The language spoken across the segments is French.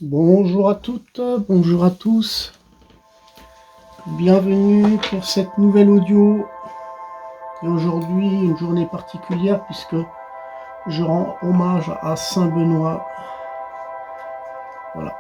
Bonjour à toutes, bonjour à tous, bienvenue pour cette nouvelle audio. Et aujourd'hui, une journée particulière puisque je rends hommage à Saint Benoît. Voilà.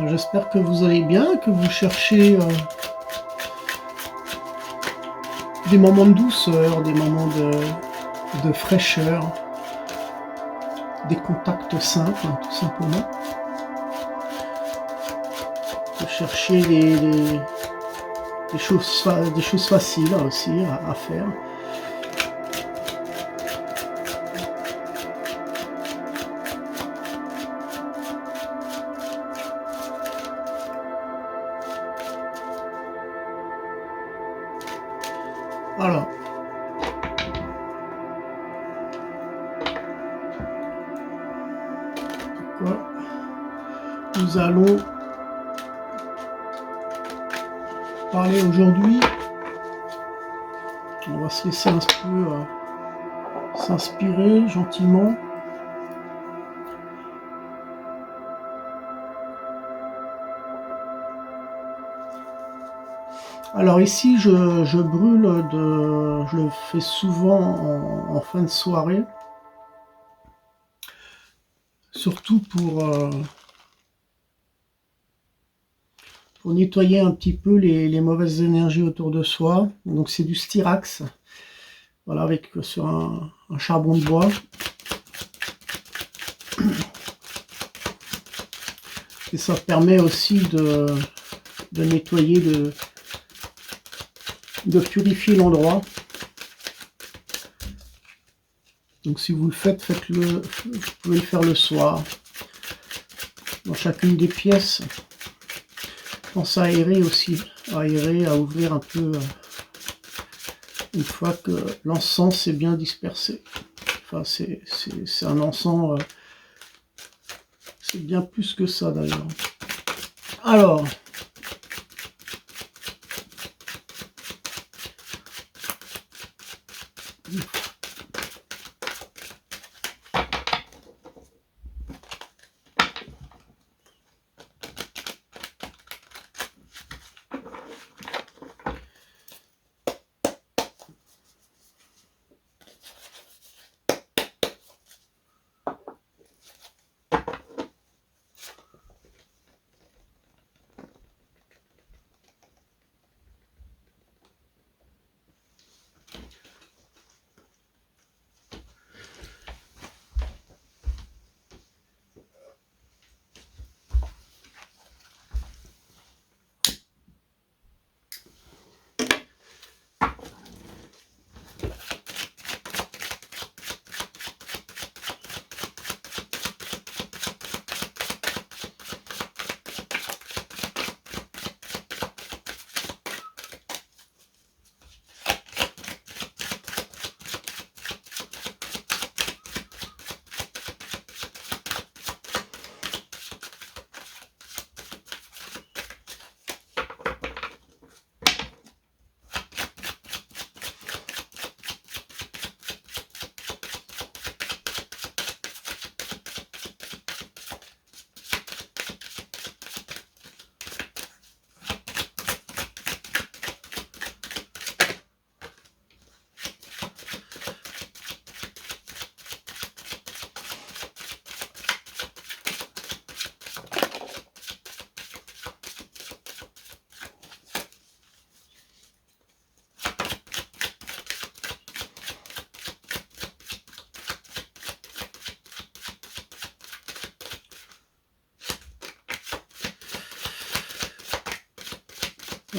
J'espère que vous allez bien, que vous cherchez des moments de douceur, des moments de fraîcheur, des contacts simples, tout simplement. Vous cherchez des choses faciles aussi à faire. Alors, quoi nous allons parler aujourd'hui. On va se laisser un peu s'inspirer gentiment. Alors ici, je brûle je le fais souvent en fin de soirée, surtout pour nettoyer un petit peu les mauvaises énergies autour de soi. Donc c'est du Styrax, voilà, sur un charbon de bois. Et ça permet aussi de nettoyer, de purifier l'endroit. Donc si vous le faites, faites-le, vous pouvez le faire le soir, dans chacune des pièces. Pense à aérer aussi, à ouvrir un peu une fois que l'encens est bien dispersé. Enfin, c'est un encens, c'est bien plus que ça d'ailleurs. Alors,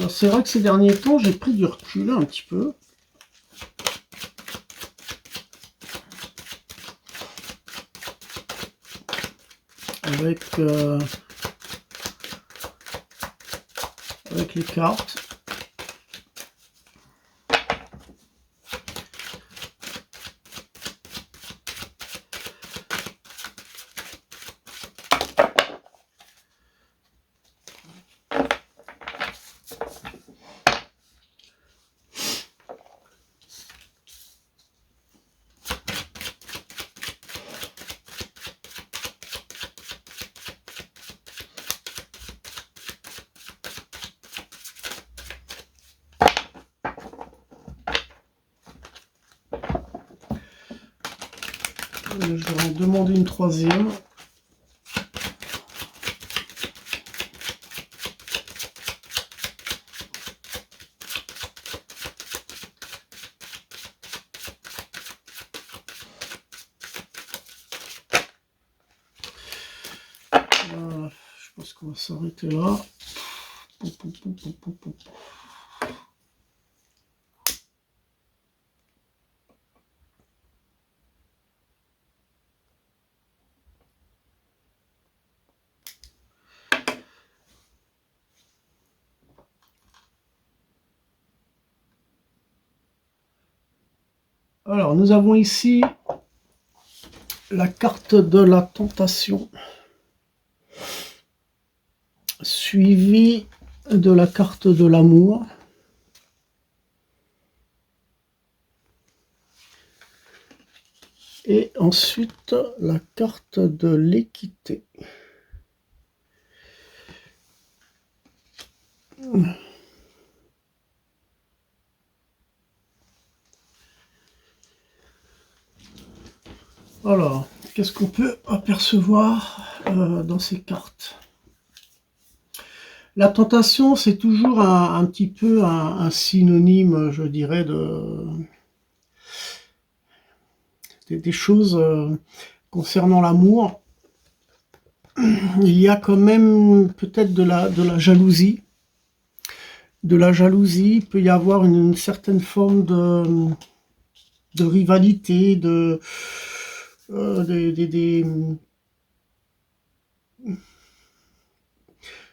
c'est vrai que ces derniers temps, j'ai pris du recul un petit peu. Avec les cartes. Je vais en demander une troisième. Voilà, je pense qu'on va s'arrêter là. Alors, nous avons ici la carte de la tentation, suivie de la carte de l'amour. Et ensuite, la carte de l'équité. Alors, qu'est-ce qu'on peut apercevoir dans ces cartes? La tentation, c'est toujours un petit peu un synonyme, je dirais, des choses concernant l'amour. Il y a quand même peut-être de la jalousie. De la jalousie, il peut y avoir une certaine forme de rivalité, des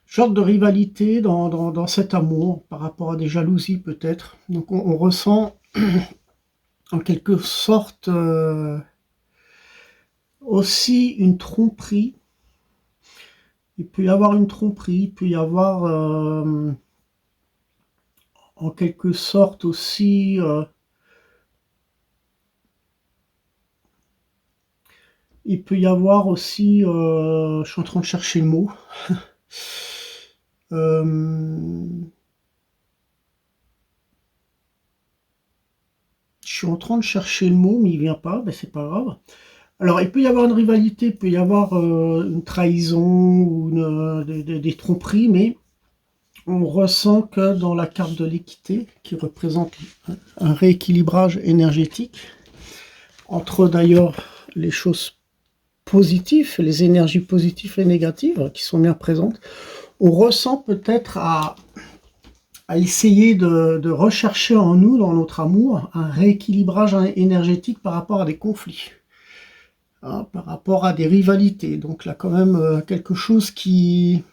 sortes de rivalité dans cet amour par rapport à des jalousies peut-être. Donc on ressent en quelque sorte aussi une tromperie. Il peut y avoir une tromperie, il peut y avoir en quelque sorte aussi il peut y avoir aussi je suis en train de chercher le mot je suis en train de chercher le mot mais il vient pas, ben c'est pas grave. Alors il peut y avoir une rivalité, il peut y avoir une trahison ou des tromperies, mais on ressent que dans la carte de l'équité, qui représente un rééquilibrage énergétique, entre d'ailleurs les choses positives, les énergies positives et négatives qui sont bien présentes, on ressent peut-être à essayer de rechercher en nous, dans notre amour, un rééquilibrage énergétique par rapport à des conflits, hein, par rapport à des rivalités. Donc là, quand même, quelque chose qui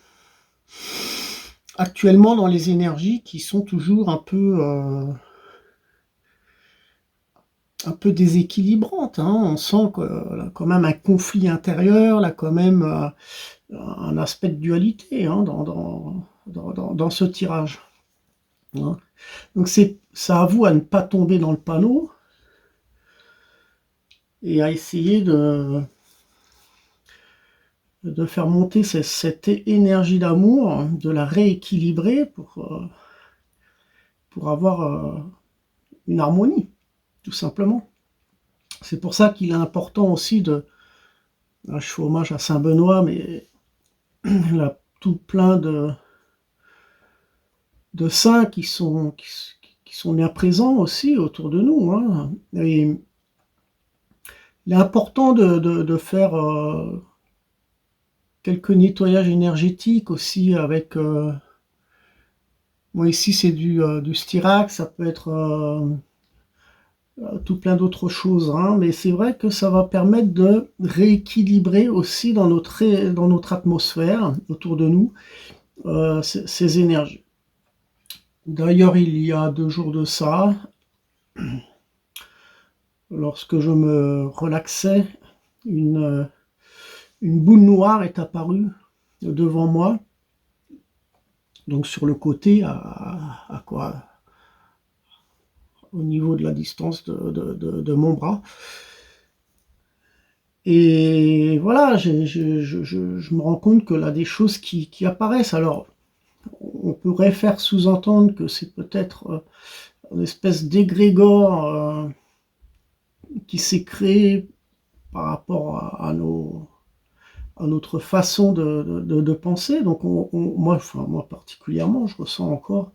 actuellement dans les énergies qui sont toujours un peu déséquilibrantes, hein. On sent que là, quand même un conflit intérieur, là quand même un aspect de dualité, hein, dans ce tirage, hein. Donc ça à vous à ne pas tomber dans le panneau et à essayer de faire monter cette énergie d'amour, de la rééquilibrer pour avoir une harmonie, tout simplement. C'est pour ça qu'il est important aussi je fais hommage à Saint Benoît, mais il a tout plein de saints qui sont bien présents aussi autour de nous, hein. Et il est important de faire quelques nettoyages énergétiques aussi avec bon, ici c'est du styrax, ça peut être tout plein d'autres choses, hein, mais c'est vrai que ça va permettre de rééquilibrer aussi dans notre atmosphère autour de nous ces énergies. D'ailleurs, il y a 2 jours de ça, lorsque je me relaxais, une boule noire est apparue devant moi, donc sur le côté, à quoi, au niveau de la distance de mon bras. Et voilà, je me rends compte que là, des choses qui apparaissent. Alors, on pourrait faire sous-entendre que c'est peut-être une espèce d'égrégore qui s'est créé par rapport à notre façon de penser. Donc moi, enfin, moi particulièrement, je ressens encore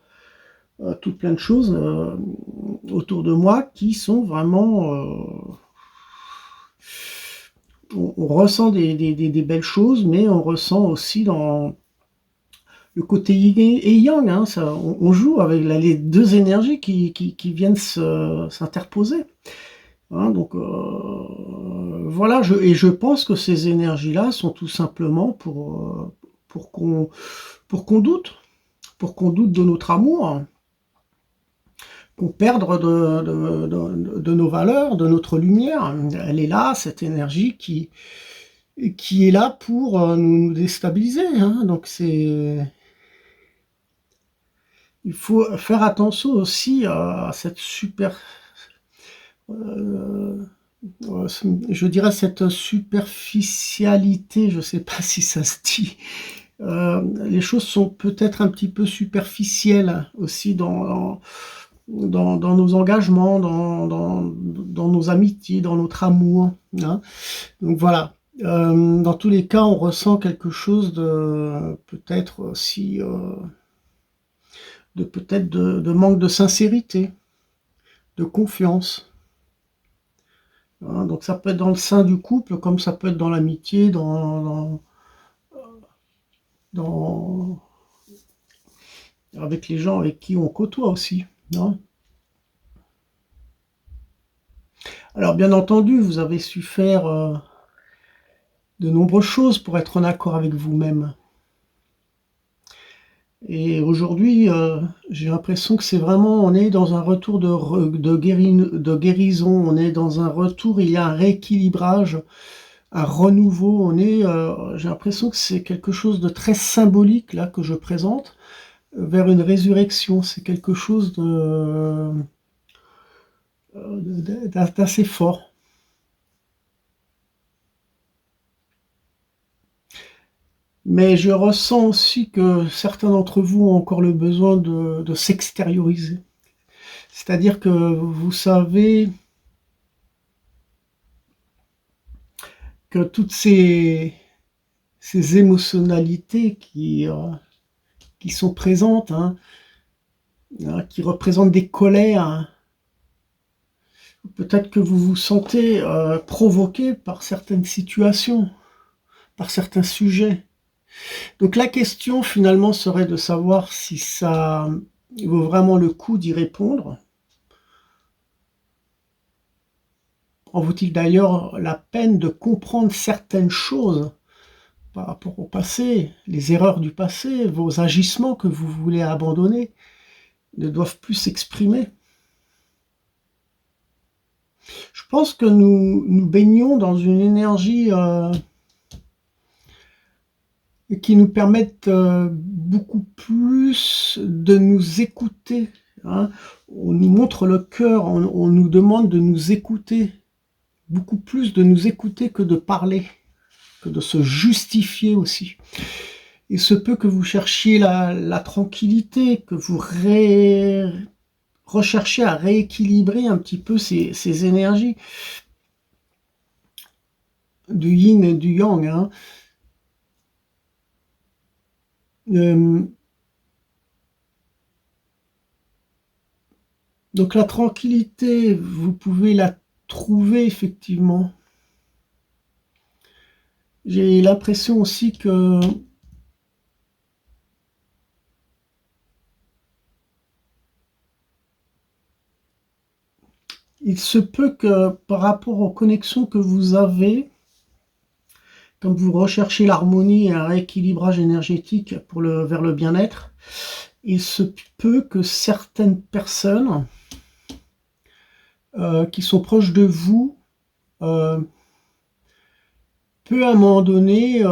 tout plein de choses autour de moi qui sont vraiment... on ressent des belles choses, mais on ressent aussi dans le côté yin et yang, hein, ça, on joue avec les deux énergies qui viennent s'interposer. Hein, donc voilà, et je pense que ces énergies-là sont tout simplement pour qu'on pour qu'on doute, pour qu'on doute de notre amour, qu'on perde de nos valeurs, de notre lumière. Elle est là, cette énergie qui est là pour nous déstabiliser. Hein, donc il faut faire attention aussi à cette euh, je dirais cette superficialité, je ne sais pas si ça se dit. Les choses sont peut-être un petit peu superficielles aussi dans nos engagements, dans nos amitiés, dans notre amour. Hein. Donc voilà. Dans tous les cas, on ressent quelque chose de peut-être aussi de manque de sincérité, de confiance. Hein, donc ça peut être dans le sein du couple, comme ça peut être dans l'amitié, dans, avec les gens avec qui on côtoie aussi. Hein. Alors bien entendu, vous avez su faire de nombreuses choses pour être en accord avec vous-même. Et aujourd'hui, j'ai l'impression que c'est vraiment, on est dans un retour de guérison, on est dans un retour, il y a un rééquilibrage, un renouveau, j'ai l'impression que c'est quelque chose de très symbolique là que je présente, vers une résurrection, c'est quelque chose d'assez fort. Mais je ressens aussi que certains d'entre vous ont encore le besoin de s'extérioriser. C'est-à-dire que vous savez que toutes ces émotionnalités qui sont présentes, hein, qui représentent des colères, hein, peut-être que vous vous sentez provoqué par certaines situations, par certains sujets. Donc la question finalement serait de savoir si ça vaut vraiment le coup d'y répondre. En vaut-il d'ailleurs la peine de comprendre certaines choses par rapport au passé, les erreurs du passé, vos agissements que vous voulez abandonner ne doivent plus s'exprimer. Je pense que nous baignons dans une énergie qui nous permet beaucoup plus de nous écouter. Hein. On nous montre le cœur, on nous demande de nous écouter, beaucoup plus de nous écouter que de parler, que de se justifier aussi. Il se peut que vous cherchiez la tranquillité, que vous recherchiez à rééquilibrer un petit peu ces énergies du yin et du yang. Hein. Donc la tranquillité, vous pouvez la trouver effectivement. J'ai l'impression aussi que il se peut que par rapport aux connexions que vous avez, quand vous recherchez l'harmonie et un rééquilibrage énergétique vers le bien-être, il se peut que certaines personnes qui sont proches de vous peut à un moment donné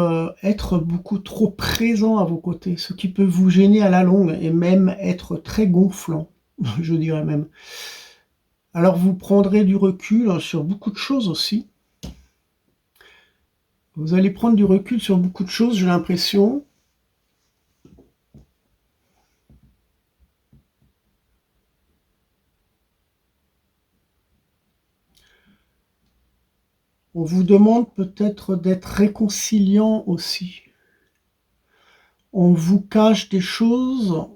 être beaucoup trop présent à vos côtés, ce qui peut vous gêner à la longue et même être très gonflant, je dirais même. Alors vous prendrez du recul sur beaucoup de choses aussi. Vous allez prendre du recul sur beaucoup de choses, j'ai l'impression. On vous demande peut-être d'être réconciliant aussi. On vous cache des choses,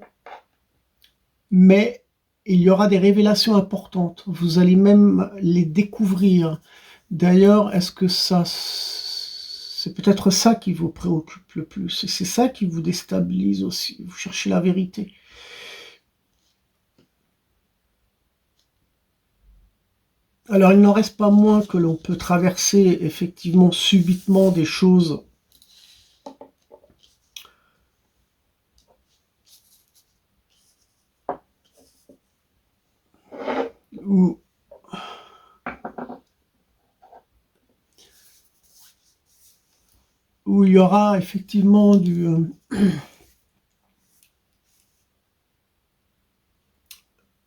mais il y aura des révélations importantes. Vous allez même les découvrir. D'ailleurs, est-ce que ça, c'est peut-être ça qui vous préoccupe le plus, et c'est ça qui vous déstabilise aussi. Vous cherchez la vérité. Alors, il n'en reste pas moins que l'on peut traverser effectivement subitement des choses où, où il y aura effectivement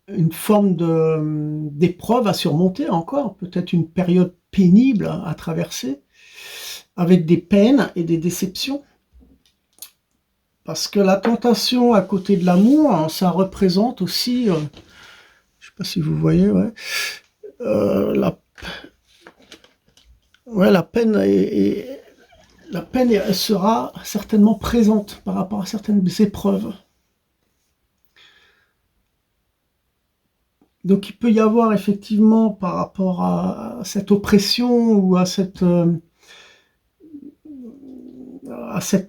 une forme d'épreuve à surmonter encore, peut-être une période pénible à traverser, avec des peines et des déceptions. Parce que la tentation à côté de l'amour, ça représente aussi, je sais pas si vous voyez, ouais, la peine elle sera certainement présente par rapport à certaines épreuves. Donc il peut y avoir effectivement par rapport à cette oppression ou à cette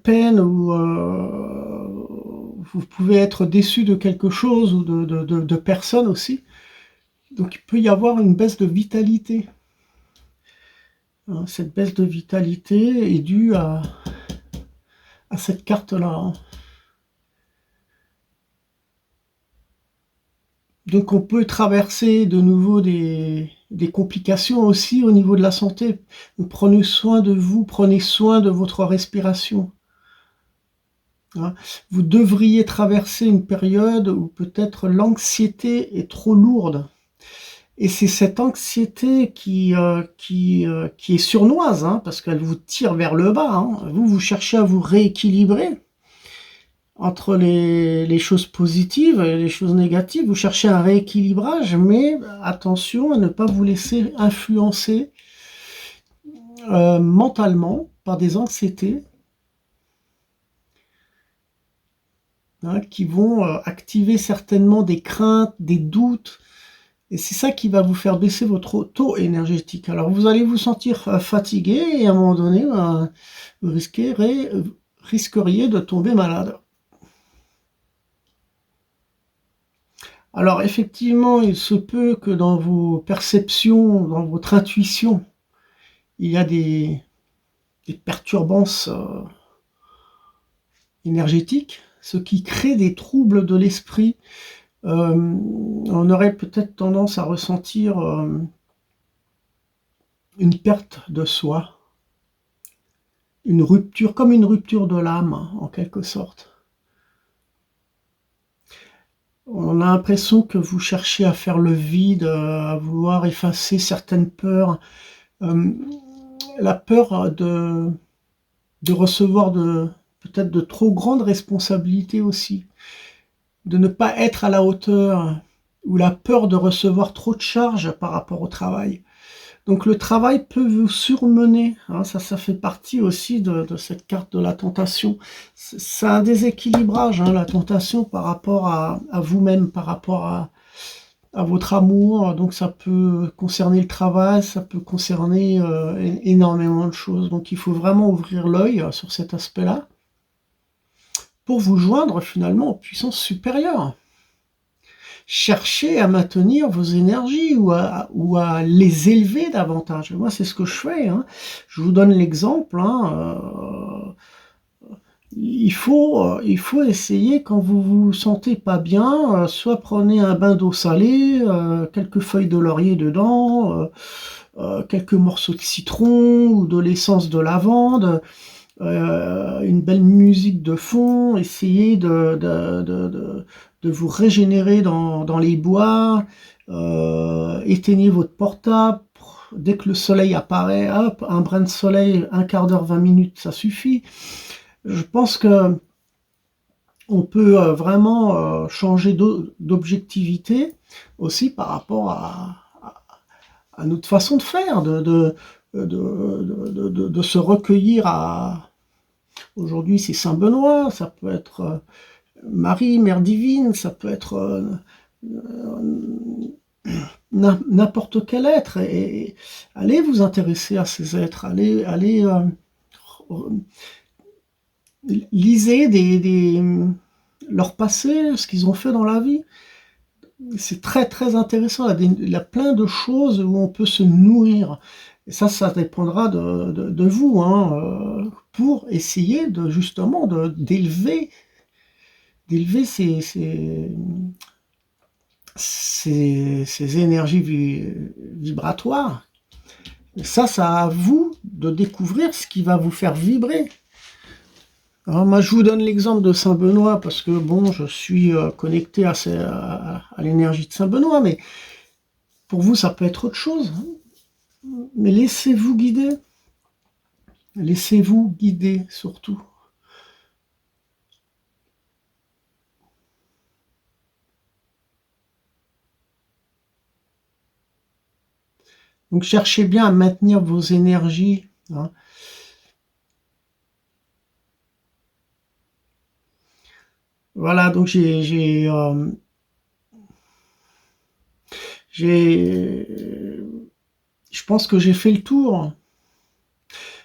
peine où vous pouvez être déçu de quelque chose ou de personnes aussi. Donc il peut y avoir une baisse de vitalité. Cette baisse de vitalité est due à cette carte-là. Donc on peut traverser de nouveau des complications aussi au niveau de la santé. Donc, prenez soin de vous, prenez soin de votre respiration. Vous devriez traverser une période où peut-être l'anxiété est trop lourde. Et c'est cette anxiété qui est sournoise, parce qu'elle vous tire vers le bas. Vous cherchez à vous rééquilibrer entre les choses positives et les choses négatives. Vous cherchez un rééquilibrage, mais attention à ne pas vous laisser influencer mentalement par des anxiétés qui vont activer certainement des craintes, des doutes, et c'est ça qui va vous faire baisser votre taux énergétique. Alors vous allez vous sentir fatigué, et à un moment donné, vous risqueriez de tomber malade. Alors effectivement, il se peut que dans vos perceptions, dans votre intuition, il y a des perturbances énergétiques, ce qui crée des troubles de l'esprit. On aurait peut-être tendance à ressentir une perte de soi, une rupture, comme une rupture de l'âme, en quelque sorte. On a l'impression que vous cherchez à faire le vide, à vouloir effacer certaines peurs. La peur de recevoir peut-être de trop grandes responsabilités aussi, de ne pas être à la hauteur, ou la peur de recevoir trop de charges par rapport au travail. Donc le travail peut vous surmener, ça fait partie aussi de cette carte de la tentation. C'est un déséquilibrage, la tentation par rapport à vous-même, par rapport à votre amour. Donc ça peut concerner le travail, ça peut concerner énormément de choses. Donc il faut vraiment ouvrir l'œil sur cet aspect-là pour vous joindre finalement aux puissances supérieures. Cherchez à maintenir vos énergies ou à les élever davantage. Moi, c'est ce que je fais. Je vous donne l'exemple. Il faut essayer, quand vous vous sentez pas bien, soit prenez un bain d'eau salée, quelques feuilles de laurier dedans, quelques morceaux de citron ou de l'essence de lavande, une belle musique de fond, essayez de vous régénérer dans les bois, éteignez votre portable, dès que le soleil apparaît, hop, un brin de soleil, un quart d'heure, 20 minutes, ça suffit. Je pense que on peut vraiment changer d'objectivité aussi par rapport à notre façon de faire, de se recueillir à... Aujourd'hui, c'est Saint Benoît, ça peut être Marie, Mère Divine, ça peut être n'importe quel être. Et allez vous intéresser à ces êtres, allez lisez leur passé, ce qu'ils ont fait dans la vie. C'est très très intéressant, il y a plein de choses où on peut se nourrir. Et ça dépendra de vous, hein, pour essayer de justement d'élever ces énergies vibratoires. Et ça à vous de découvrir ce qui va vous faire vibrer. Alors moi, je vous donne l'exemple de Saint Benoît parce que bon, je suis connecté à l'énergie de Saint Benoît, mais pour vous, ça peut être autre chose. Mais laissez-vous guider. Laissez-vous guider surtout. Donc cherchez bien à maintenir vos énergies. Hein. Voilà, donc je pense que j'ai fait le tour.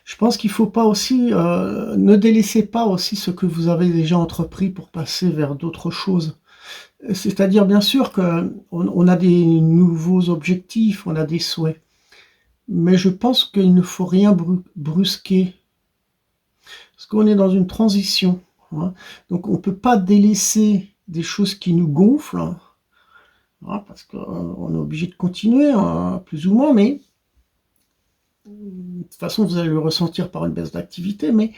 Je pense qu'il faut pas aussi, ne délaissez pas aussi ce que vous avez déjà entrepris pour passer vers d'autres choses. C'est-à-dire, bien sûr qu'on a des nouveaux objectifs, on a des souhaits. Mais je pense qu'il ne faut rien brusquer. Parce qu'on est dans une transition. Hein. Donc on ne peut pas délaisser des choses qui nous gonflent. Hein, parce qu'on est obligé de continuer, hein, plus ou moins, mais de toute façon vous allez le ressentir par une baisse d'activité, mais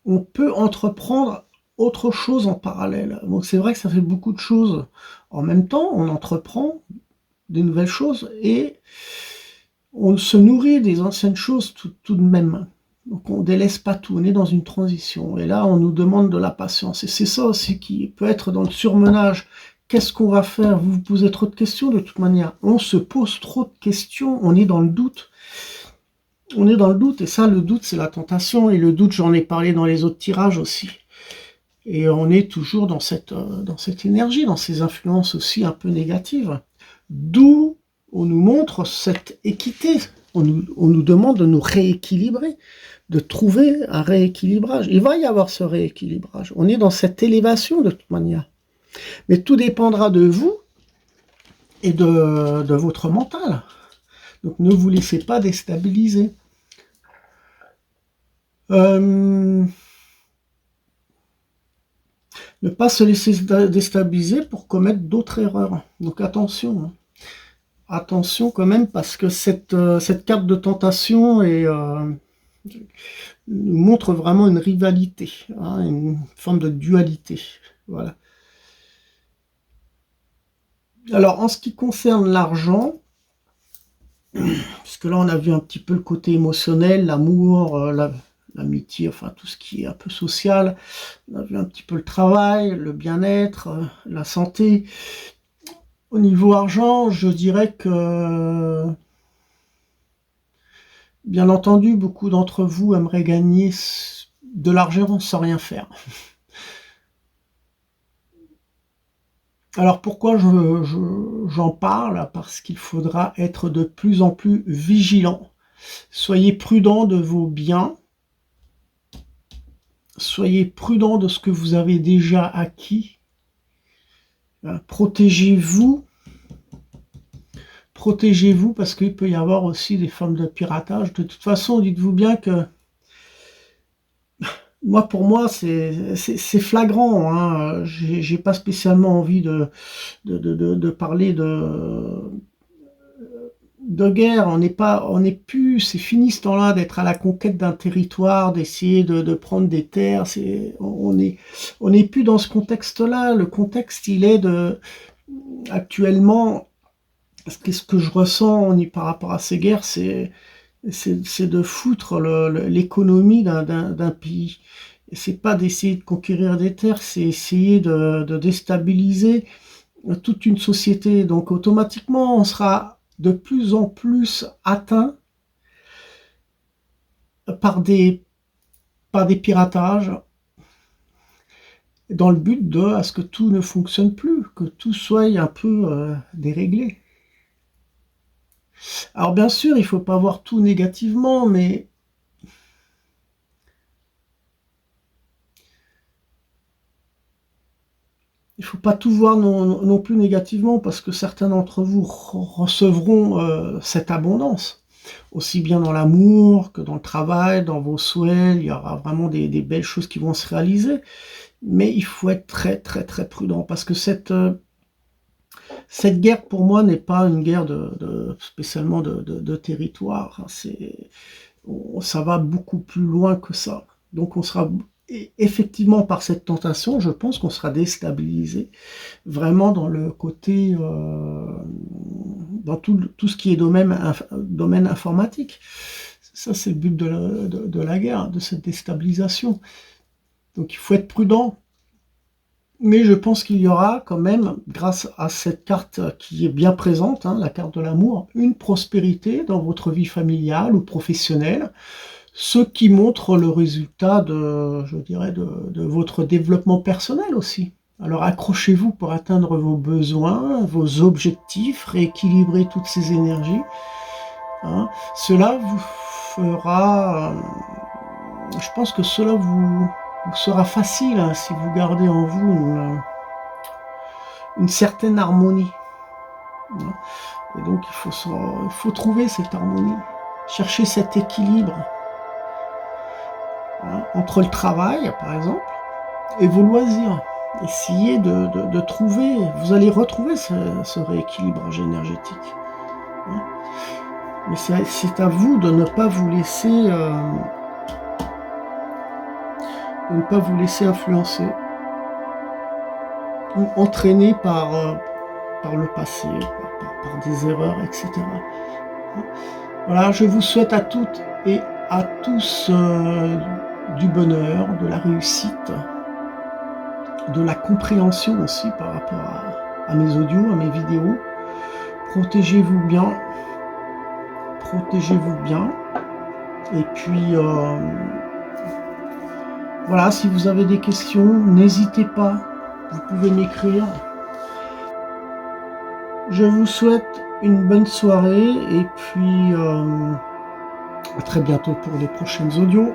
on peut entreprendre autre chose en parallèle. Donc c'est vrai que ça fait beaucoup de choses en même temps, on entreprend des nouvelles choses et on se nourrit des anciennes choses tout de même. Donc on délaisse pas tout, on est dans une transition. Et là, on nous demande de la patience. Et c'est ça aussi qui peut être dans le surmenage. Qu'est-ce qu'on va faire? Vous vous posez trop de questions de toute manière. On se pose trop de questions, on est dans le doute. On est dans le doute, et ça, le doute, c'est la tentation. Et le doute, j'en ai parlé dans les autres tirages aussi. Et on est toujours dans cette énergie, dans ces influences aussi un peu négatives. D'où on nous montre cette équité. On nous demande de nous rééquilibrer, de trouver un rééquilibrage. Il va y avoir ce rééquilibrage. On est dans cette élévation de toute manière. Mais tout dépendra de vous et de votre mental. Donc ne vous laissez pas déstabiliser. Ne pas se laisser déstabiliser pour commettre d'autres erreurs. Donc attention. Hein. Attention quand même, parce que cette carte de tentation nous montre vraiment une rivalité, hein, une forme de dualité. Voilà. Alors, en ce qui concerne l'argent, puisque là, on a vu un petit peu le côté émotionnel, l'amour, l'amitié, enfin, tout ce qui est un peu social. On a vu un petit peu le travail, le bien-être, la santé. Au niveau argent, je dirais que, bien entendu, beaucoup d'entre vous aimeraient gagner de l'argent sans rien faire. Alors pourquoi j'en parle? Parce qu'il faudra être de plus en plus vigilant. Soyez prudent de vos biens. Soyez prudent de ce que vous avez déjà acquis. Protégez-vous. Protégez-vous parce qu'il peut y avoir aussi des formes de piratage. De toute façon, dites-vous bien que pour moi, c'est flagrant. Hein. J'ai pas spécialement envie de parler de guerre. On n'est plus, c'est fini ce temps-là d'être à la conquête d'un territoire, d'essayer de prendre des terres. On n'est plus dans ce contexte-là. Le contexte, il est actuellement, ce que je ressens par rapport à ces guerres, c'est de foutre l'économie d'un pays. C'est pas d'essayer de conquérir des terres, c'est essayer de déstabiliser toute une société. Donc automatiquement, on sera de plus en plus atteint par des piratages, dans le but à ce que tout ne fonctionne plus, que tout soit un peu déréglé. Alors bien sûr, il ne faut pas voir tout négativement, mais il ne faut pas tout voir non plus négativement, parce que certains d'entre vous recevront cette abondance, aussi bien dans l'amour que dans le travail, dans vos souhaits. Il y aura vraiment des belles choses qui vont se réaliser, mais il faut être très très très prudent, parce que cette guerre, pour moi, n'est pas une guerre spécialement de territoire. Ça va beaucoup plus loin que ça. Donc on sera effectivement, par cette tentation, je pense qu'on sera déstabilisé vraiment dans le côté, dans tout ce qui est domaine informatique. Ça, c'est le but de la guerre, de cette déstabilisation. Donc il faut être prudent. Mais je pense qu'il y aura quand même, grâce à cette carte qui est bien présente, hein, la carte de l'amour, une prospérité dans votre vie familiale ou professionnelle, ce qui montre le résultat je dirais, de votre développement personnel aussi. Alors accrochez-vous pour atteindre vos besoins, vos objectifs, rééquilibrer toutes ces énergies. Hein. Cela vous fera... je pense que cela vous sera facile, hein, si vous gardez en vous une certaine harmonie. Hein. Et donc il faut trouver cette harmonie, chercher cet équilibre, hein, entre le travail, par exemple, et vos loisirs. Essayez de trouver, vous allez retrouver ce rééquilibrage énergétique. Hein. Mais c'est à vous de ne pas vous laisser influencer ou entraîner par le passé, par des erreurs, etc. Voilà, je vous souhaite à toutes et à tous du bonheur, de la réussite, de la compréhension aussi par rapport à mes audios, à mes vidéos. Protégez-vous bien. Et puis, voilà, si vous avez des questions, n'hésitez pas, vous pouvez m'écrire. Je vous souhaite une bonne soirée, et puis à très bientôt pour les prochaines audios.